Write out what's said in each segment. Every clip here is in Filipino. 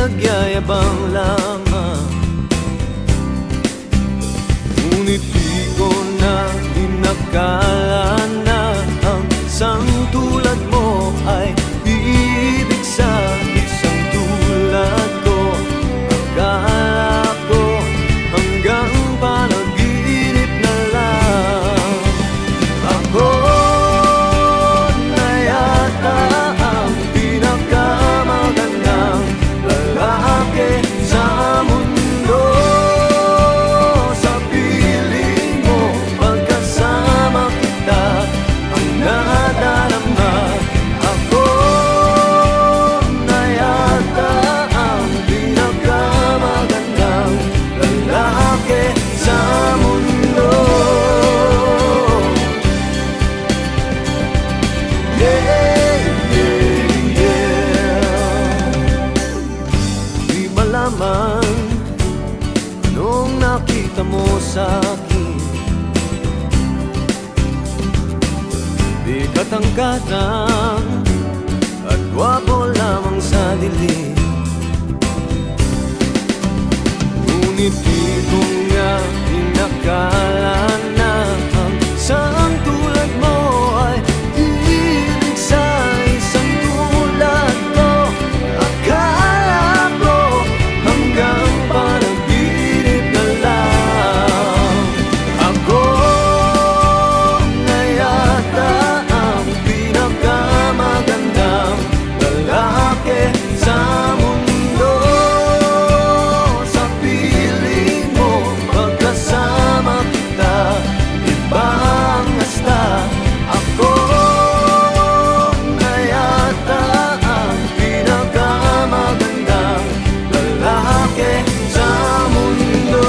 nagyayabang lamang. Ngunit di ko na inakala na ang isang tulad mo ay ibig sa isang tulad ko. Akala ko hanggang panaginip na lang. Ako na yata ang pinakamagandang lalaki sa mundo. Sa piling mo, pagkasama kita, ang nadarama. Ako na yata ang pinakamagandang lalaki sa mundo. Yeah, yeah, yeah. Di malaman anong nakita mo sa'kin. Di katangkatang at gwapo lamang sa dilim. Ngunit di ko nga inakala na ang isang tulad mo ay ibig sa isang tulad ko. Akala ko hanggang panaginip na lang. Ako na yata ang pinakamagandang lalaki sa mundo. Sa piling mo, pagkasama kita, iba ang hasta. Ako na yata ang pinakamagandang lalaki sa mundo.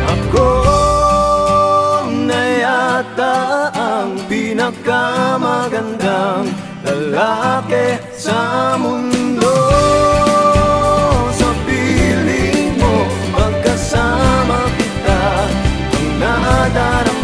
Ako na yata ang pinakamagandang lalaki sa mundo. Sa piling mo, pagkasama kita, ang nadarama.